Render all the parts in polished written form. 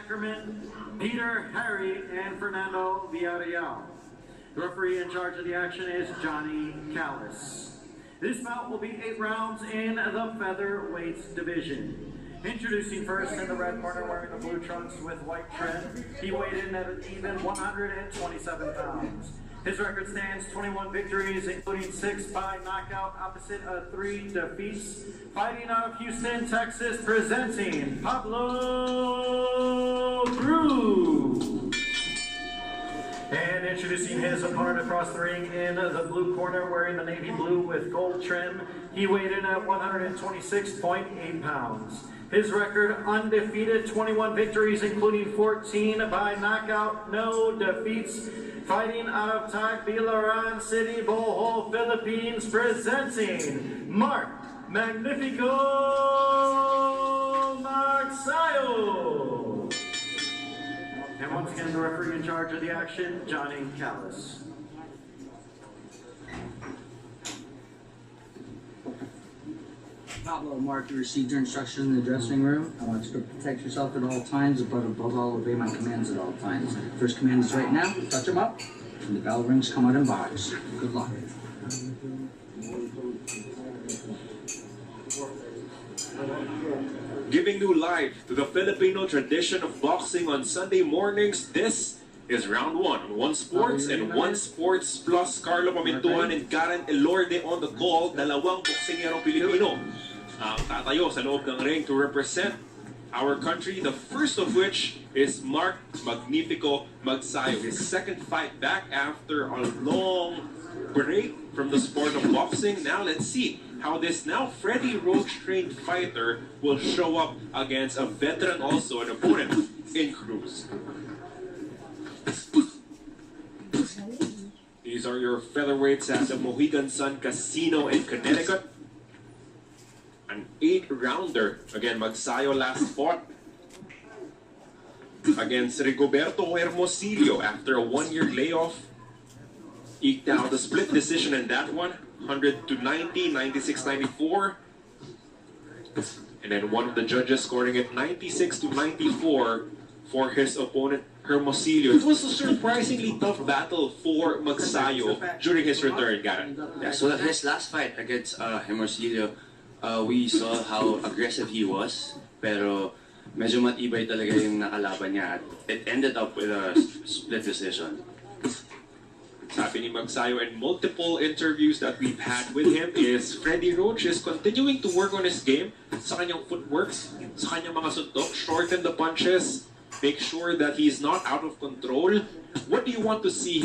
Ackerman, Peter, Harry, and Fernando Villarreal. The referee in charge of the action is Johnny Callis. This bout will be 8 rounds in the featherweight division. Introducing first in the red corner wearing the blue trunks with white trim, he weighed in at an even 127 pounds. His record stands 21 victories, including 6 by knockout, opposite of 3 defeats. Fighting out of Houston, Texas, presenting Pablo Cruz. And introducing his opponent across the ring in the blue corner, wearing the navy blue with gold trim, he weighed in at 126.8 pounds. His record undefeated, 21 victories, including 14 by knockout, no defeats. Fighting out of Tagbilaran City, Bohol, Philippines, presenting Mark Magnifico Magsayo. And once again, the referee in charge of the action, Johnny Callis. Pablo, Mark, you received your instruction in the dressing room. I want you to protect yourself at all times, but above all, obey my commands at all times. First command is right now, touch him up, and the bell rings, come out in box. Good luck. Giving new life to the Filipino tradition of boxing on Sunday mornings, this is round 1. One Sports and One Sports Plus. Carlo Pamintuan and Karen Elorde on the call. Dalawang boksingero Pilipino ang tatayo sa loob ng ring to represent our country. The first of which is Mark Magnifico Magsayo. His second fight back after a long break from the sport of boxing. Now let's see how this now Freddie Roach trained fighter will show up against a veteran, also an opponent in Cruz. These are your featherweights at the Mohegan Sun Casino in Connecticut. An 8-rounder. Again, Magsayo last fought against Rigoberto Hermosillo after a 1-year layoff. Eked out a split decision in that one. 100-90, 96-94. And then one of the judges scoring it 96-94 for his opponent Hermosillo. It was a surprisingly tough battle for Magsayo during his return, Garrett. Yeah, so his last fight against Hermosillo, we saw how aggressive he was, pero medyo matibay talaga yung nakalaban niya. It ended up with a split decision. Sabi ni Magsayo in multiple interviews that we've had with him is Freddie Roach is continuing to work on his game sa kanyang footwork, sa kanyang mga suntok, shorten the punches, make sure that he's not out of control. What do you want to see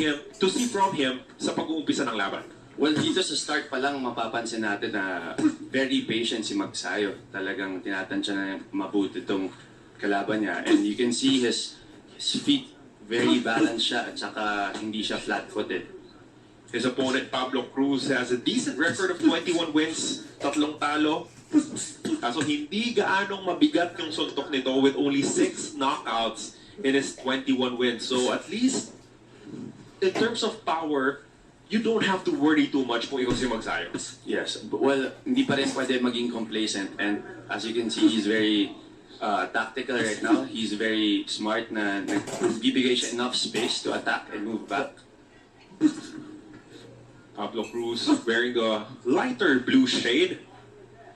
from him sa pag-uumpisa ng laban? Well, dito sa start pa lang mapapansin natin na very patient si Magsayo. Talagang tinatansya na mabuti itong kalaban niya. And you can see his feet, very balanced siya at saka hindi siya flat-footed. His opponent, Pablo Cruz, has a decent record of 21 wins, 3 talo. Kaso hindi gaanong mabigat yung suntok nito with only 6 knockouts in his 21 wins. So at least, in terms of power, you don't have to worry too much kung ikaw si Magsayo. Yes, but well, hindi pa rin pwede maging complacent. And as you can see, he's very tactical right now. He's very smart na nagbibigay siya enough space to attack and move back. Pablo Cruz wearing a lighter blue shade.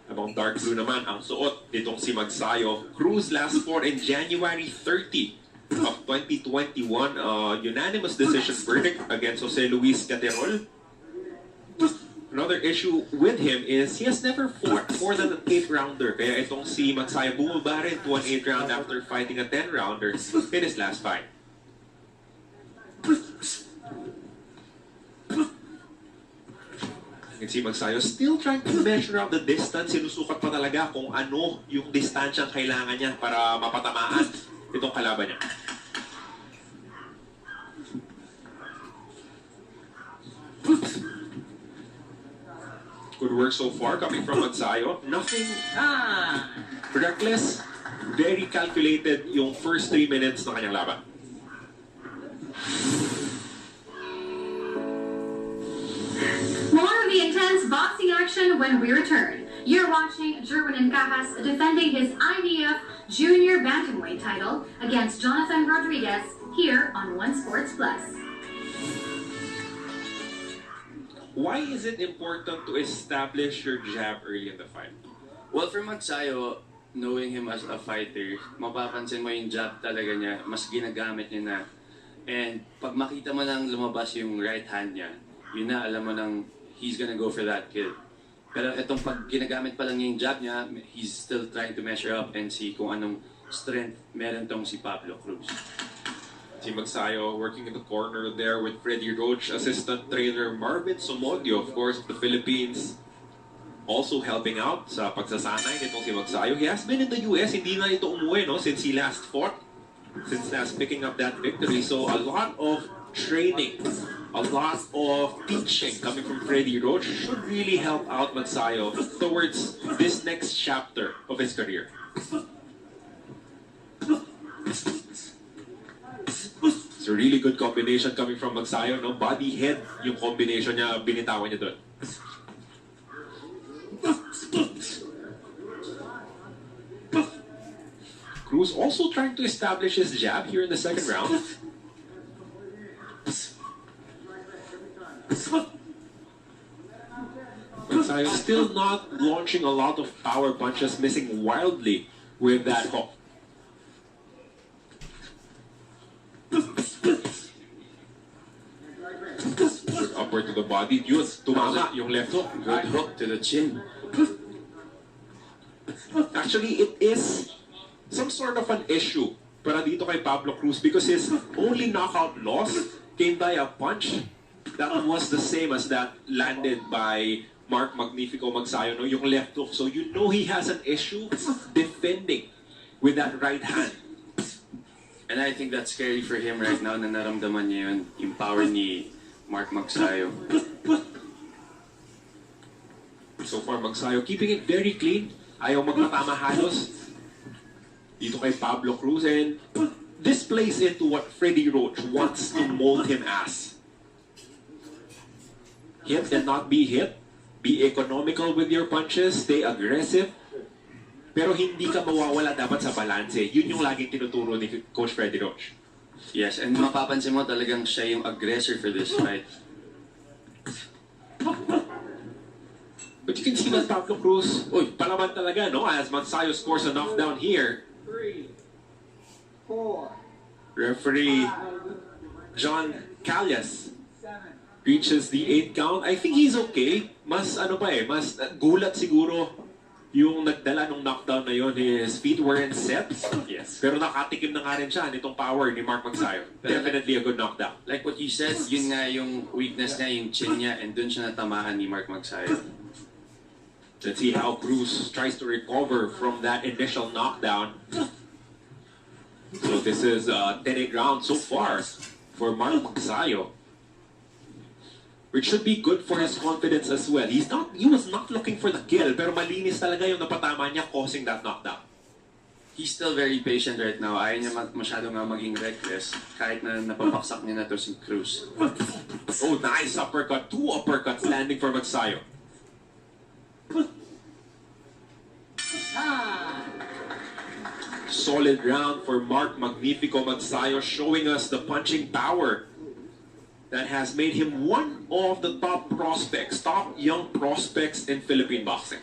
Abang dark blue naman ang suot nitong si Magsayo. Cruz last fought in January 30 of 2021. Unanimous decision verdict against Jose Luis Caterol. Another issue with him is he has never fought more than an 8-rounder. Kaya itong si Magsayo bumaba rin to an 8-round after fighting a 10-rounder in his last fight. You can see Magsayo still trying to measure out the distance. Sinusukat pa talaga kung ano yung distansyang kailangan niya para mapatamaan itong kalaban niya. Good work so far coming from Magsayo. Nothing reckless. Very calculated yung first 3 minutes ng kanyang laban. More of the intense boxing action when we return. You're watching Jerwin Cajas defending his IBF Junior Bantamweight title against Jonathan Rodriguez here on One Sports Plus. Why is it important to establish your jab early in the fight? Well, for Magsayo, knowing him as a fighter, mapapansin mo yung jab talaga niya, mas ginagamit niya na. And pag makita mo nang lumabas yung right hand niya, yun na, alam mo nang he's gonna go for that kill. Pero itong pag ginagamit pa lang yung jab niya, he's still trying to measure up and see kung anong strength meron tong si Pablo Cruz. Si Magsayo working in the corner there with Freddie Roach, assistant trainer Marvin Somodio, of course, of the Philippines. Also helping out sa pagsasanay nitong si Magsayo. He has been in the US, hindi na ito umuwi, no, since he last fought, since last picking up that victory. So a lot of training, a lot of teaching coming from Freddie Roach should really help out Magsayo towards this next chapter of his career. It's a really good combination coming from Magsayo, no? Body head yung combination niya, binitawan niya doon. Cruz also trying to establish his jab here in the second round. Magsayo still not launching a lot of power punches, missing wildly with that hook. Upward to the body, yun, tumama yung left hook. Good hook to the chin. Actually, it is some sort of an issue para dito kay Pablo Cruz because his only knockout loss came by a punch that was the same as that landed by Mark Magnifico Magsayo, no? Yung left hook. So you know he has an issue defending with that right hand. And I think that's scary for him right now na naramdaman niya yun, yung power ni Mark Magsayo. So far, Magsayo keeping it very clean. Ayaw magpatama halos dito kay Pablo Cruz. And this plays into what Freddie Roach wants to mold him as. Hit and not be hit. Be economical with your punches. Stay aggressive. Pero hindi ka mawawala dapat sa balanse. Yun yung laging tinuturo ni Coach Freddie Roach. Yes, and mapapansin mo talagang siya yung aggressor for this fight. But you can see that Pablo Cruz, palaban talaga, no? As Magsayo scores a knockdown here. 3, 4, Referee John Calles 7. reaches the 8th count. I think he's okay. Mas mas gulat siguro yung nagdala ng knockdown na yon. His feet weren't set. Yes. Pero nakatikim na nga rin siya nitong power ni Mark Magsayo. Definitely a good knockdown. Like what you said, yun nga yung weakness niya, yung chin niya, and dun siya natamaan ni Mark Magsayo. Let's see how Cruz tries to recover from that initial knockdown. So this is a 10-8 round so far for Mark Magsayo, which should be good for his confidence as well. He was not looking for the kill, pero malinis talaga yung napatama niya causing that knockdown. He's still very patient right now. Ayaw niya masyado nga maging reckless kahit na napapaksak niya na to si Cruz. Oh, nice uppercut. 2 uppercuts landing for Magsayo. Solid round for Mark Magnifico Magsayo, showing us the punching power that has made him one of the top prospects, top young prospects in Philippine boxing.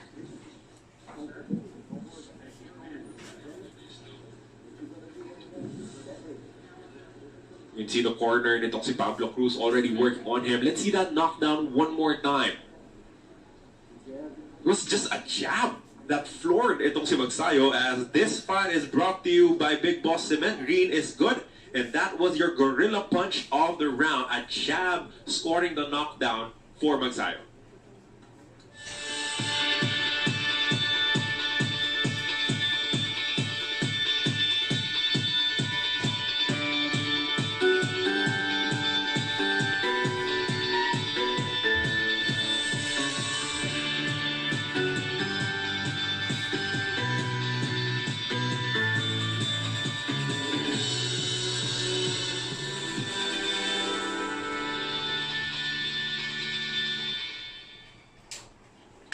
You can see the corner nitong si Pablo Cruz already working on him. Let's see that knockdown one more time. It was just a jab that floored itong si Magsayo, as this fight is brought to you by Big Boss Cement. Green is good. And that was your gorilla punch of the round. A jab scoring the knockdown for Magsayo.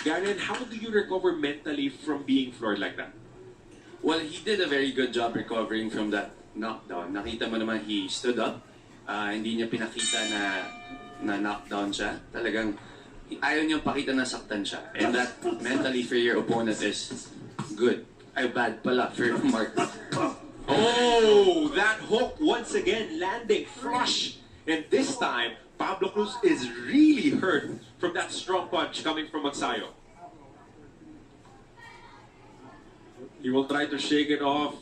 Garen, how do you recover mentally from being floored like that? Well, he did a very good job recovering from that knockdown. Nakita mo naman, he stood up. Hindi niya pinakita na knockdown siya. Talagang ayaw niyang pakita na saktan siya. And that mentally for your opponent is good. Ay, bad pala for Mark. Oh, that hook once again landing flush. And this time, Pablo Cruz is really hurt from that strong punch coming from Magsayo. He will try to shake it off.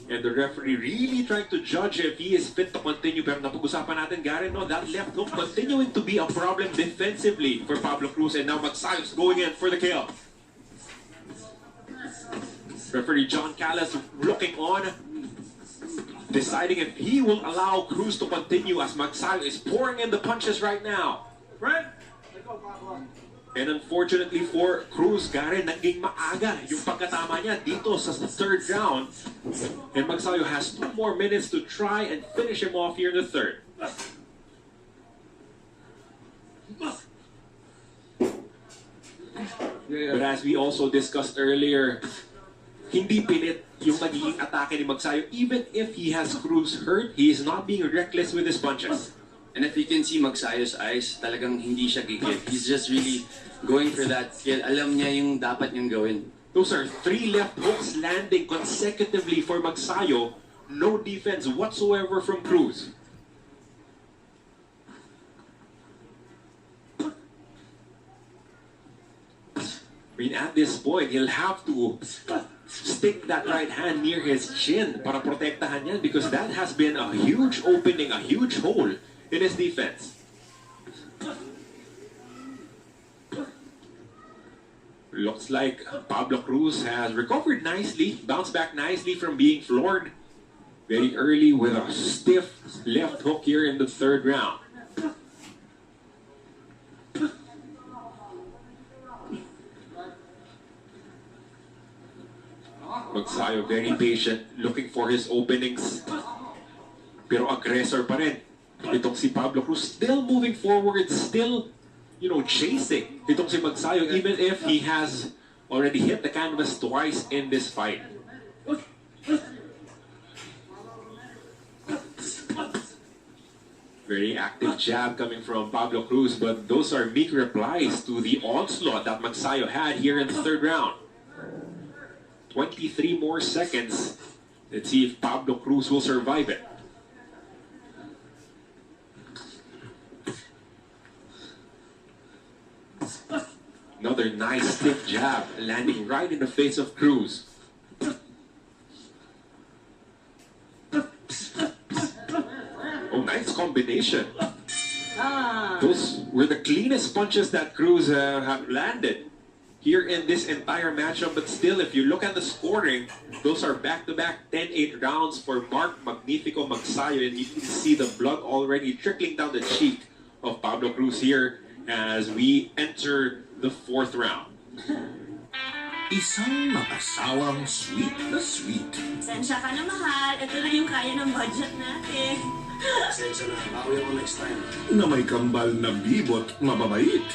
And the referee really trying to judge if he is fit to continue. Pero napag-usapan natin, Garen, no, that left hook continuing to be a problem defensively for Pablo Cruz. And now Magsayo's going in for the kill. Referee John Callis looking on, deciding if he will allow Cruz to continue as Magsayo is pouring in the punches right now. And unfortunately for Cruz, Garen, naging maaga yung pagkatama niya dito sa third round. And Magsayo has 2 more minutes to try and finish him off here in the third. But as we also discussed earlier, hindi pilit yung nagiging atake ni Magsayo. Even if he has Cruz hurt, he is not being reckless with his punches. And if you can see Magsayo's eyes, talagang hindi siya gigil. He's just really going for that kill. Alam niya yung dapat niyang gawin. Those are 3 left hooks landing consecutively for Magsayo. No defense whatsoever from Cruz. I mean, at this point, he'll have to stick that right hand near his chin para protektahan yan because that has been a huge opening, a huge hole in his defense. Looks like Pablo Cruz has recovered nicely, bounced back nicely from being floored very early with a stiff left hook here in the third round. Magsayo very patient, looking for his openings. Pero aggressor pa rin. Itong si Pablo Cruz still moving forward, still, chasing itong si Magsayo even if he has already hit the canvas twice in this fight. Very active jab coming from Pablo Cruz, but those are meek replies to the onslaught that Magsayo had here in the third round. 23 more seconds. Let's see if Pablo Cruz will survive it. Another nice stiff jab landing right in the face of Cruz. Oh, nice combination. Those were the cleanest punches that Cruz have landed here in this entire matchup. But still, if you look at the scoring, those are back-to-back 10-8 rounds for Mark Magnifico Magsayo. And you can see the blood already trickling down the cheek of Pablo Cruz here as we enter the fourth round. Isang mag-asawang sweet na sweet. Sensya ka na, mahal. Ito na yung kaya ng budget natin. Sensya na, bawi ako next time. Na may kambal na bibot, mababait.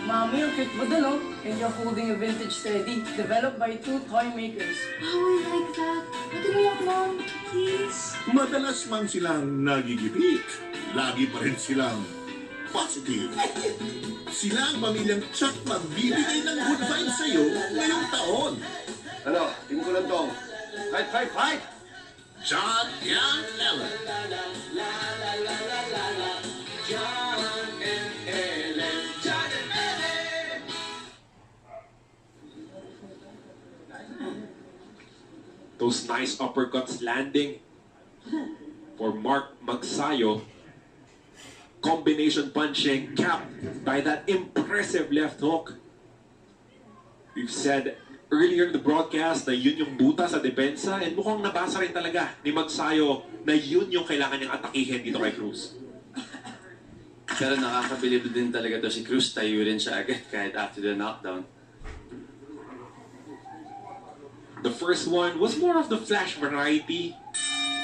Mommy, ang cute mo dun, oh. And you're holding a vintage teddy, developed by 2 toy makers. Oh, I like that. Pwede mo lang, Mom. Please. Madalas man silang nagigipit. Lagi pa rin silang positive. Sila ang pamilyang tsak magbibigay ng good vibes sa'yo ngayong taon. Ano, tingin ko lang tong. Fight, fight, fight! John and Ellen. Those nice uppercuts landing for Mark Magsayo. Combination punching capped by that impressive left hook. We've said earlier in the broadcast na yun yung buta sa depensa and mukhang nabasa rin talaga ni Magsayo na yun yung kailangan niyang atakihin dito kay Cruz. Pero nakakabilib din talaga to si Cruz. Tayo rin siya agad kahit after the knockdown. The first one was more of the flash variety.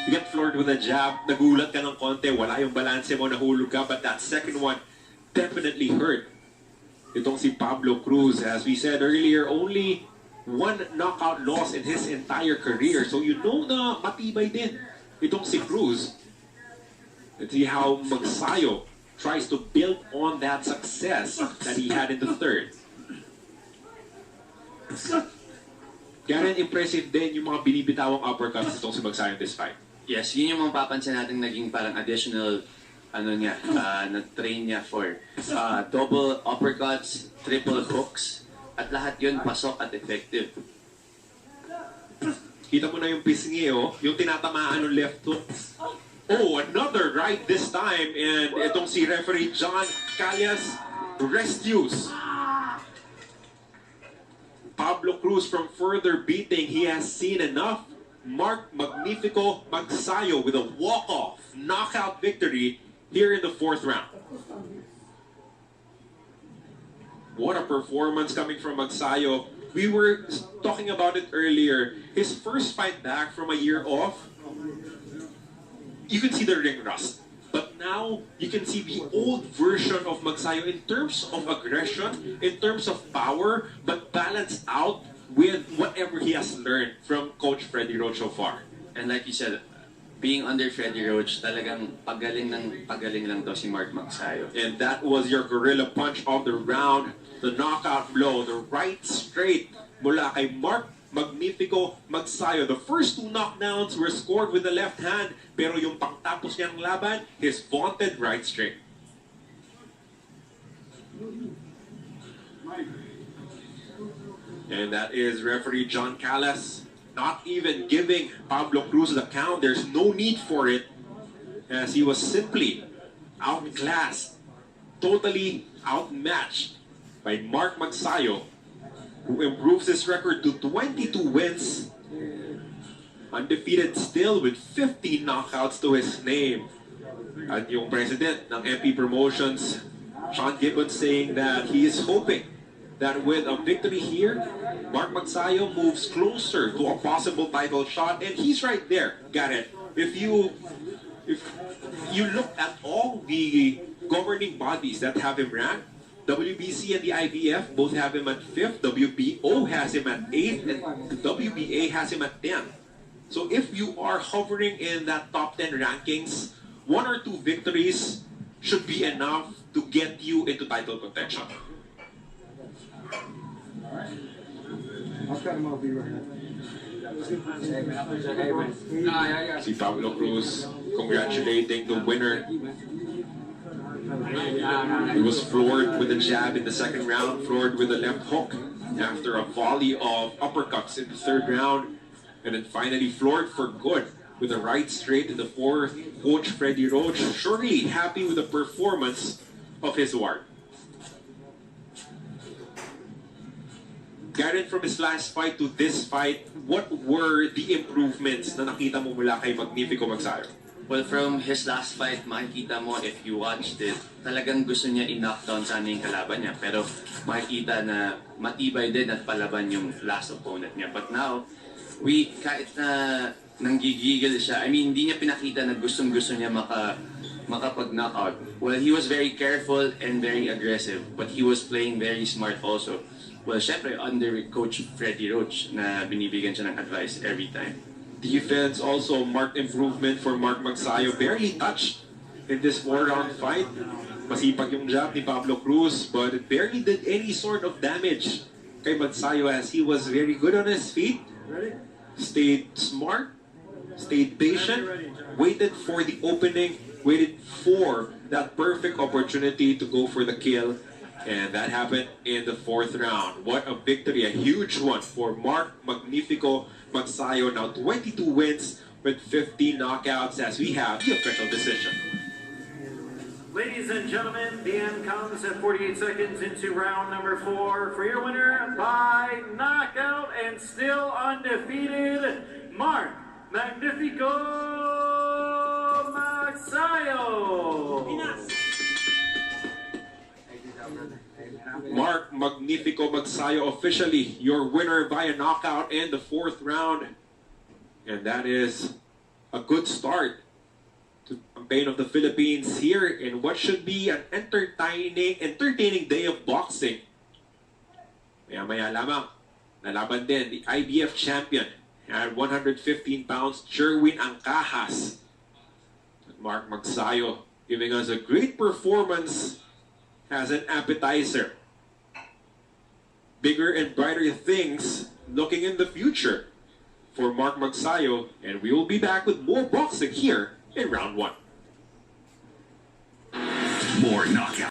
You get floored with a jab, nagulat ka ng konti, wala yung balanse mo, nahulog ka, but that second one definitely hurt. Itong si Pablo Cruz, as we said earlier, only one knockout loss in his entire career. So you know na matibay din itong si Cruz. Let's see how Magsayo tries to build on that success that he had in the third. Kaya impressive din yung mga binibitawang uppercuts itong si Magsayo in this fight. Yes, yun yung mapapansin natin naging parang additional na-train niya for double uppercuts, triple hooks, at lahat yun pasok at effective. Kita mo na yung pisngi, oh, yung tinatamaan ng left hook. Oh, another right this time, and itong si referee John Calles rescues Pablo Cruz from further beating. He has seen enough. Mark Magnifico Magsayo with a walk-off knockout victory here in the fourth round. What a performance coming from Magsayo. We were talking about it earlier. His first fight back from a year off, you can see the ring rust. But now, you can see the old version of Magsayo in terms of aggression, in terms of power, but balanced out with whatever he has learned from Coach Freddie Roach so far. And like you said, being under Freddie Roach, talagang pagaling lang to si Mark Magsayo. And that was your gorilla punch of the round, the knockout blow, the right straight mula kay Mark Magnifico Magsayo. The first two knockdowns were scored with the left hand, pero yung pangtapos niyang laban, his vaunted right straight. And that is referee John Calles not even giving Pablo Cruz the count. There's no need for it, as he was simply outclassed, totally outmatched by Mark Magsayo, who improves his record to 22 wins, undefeated still with 15 knockouts to his name. At yung president ng MP Promotions, Sean Gibbons, saying that he is hoping that with a victory here, Mark Magsayo moves closer to a possible title shot, and he's right there. Got it. If you look at all the governing bodies that have him ranked, WBC and the IBF both have him at 5th, WBO has him at 8th, and the WBA has him at 10th. So if you are hovering in that top 10 rankings, 1 or 2 victories should be enough to get you into title contention. Si Pablo Cruz congratulating the winner. He was floored with a jab in the second round, floored with a left hook after a volley of uppercuts in the third round, and then finally floored for good with a right straight in the fourth. Coach Freddie Roach surely happy with the performance of his ward. Guided from his last fight to this fight, what were the improvements na nakita mo mula kay Magnifico Magsayo? Well, from his last fight, makikita mo, if you watched it, talagang gusto niya i-knockdown sana yung kalaban niya. Pero makikita na matibay din at palaban yung last opponent niya. But now, kahit na nanggigigil siya, I mean, hindi niya pinakita na gustong-gusto niya makapag-knockout. Well, he was very careful and very aggressive, but he was playing very smart also. Well, syempre, under Coach Freddie Roach na binibigyan siya ng advice every time. Defense also marked improvement for Mark Magsayo. Barely touched in this 4-round fight. Masipag yung jab ni Pablo Cruz, but it barely did any sort of damage kay Magsayo, as he was very good on his feet. Stayed smart, stayed patient, waited for the opening, waited for that perfect opportunity to go for the kill. And that happened in the fourth round. What a victory, a huge one for Mark Magnifico Magsayo. Now 22 wins with 15 knockouts, as we have the official decision. Ladies and gentlemen, the end comes at 48 seconds into round number 4. For your winner by knockout and still undefeated, Mark Magnifico Magsayo. Mark Magnifico Magsayo, officially your winner by a knockout in the fourth round. And that is a good start to the campaign of the Philippines here in what should be an entertaining day of boxing. Maya-maya lamang, Nalaban din the IBF champion at 115 pounds, Jerwin Angkahas. Mark Magsayo giving us a great performance as an appetizer. Bigger and brighter things looking in the future for Mark Magsayo, and we will be back with more boxing here in round 1. More knockout.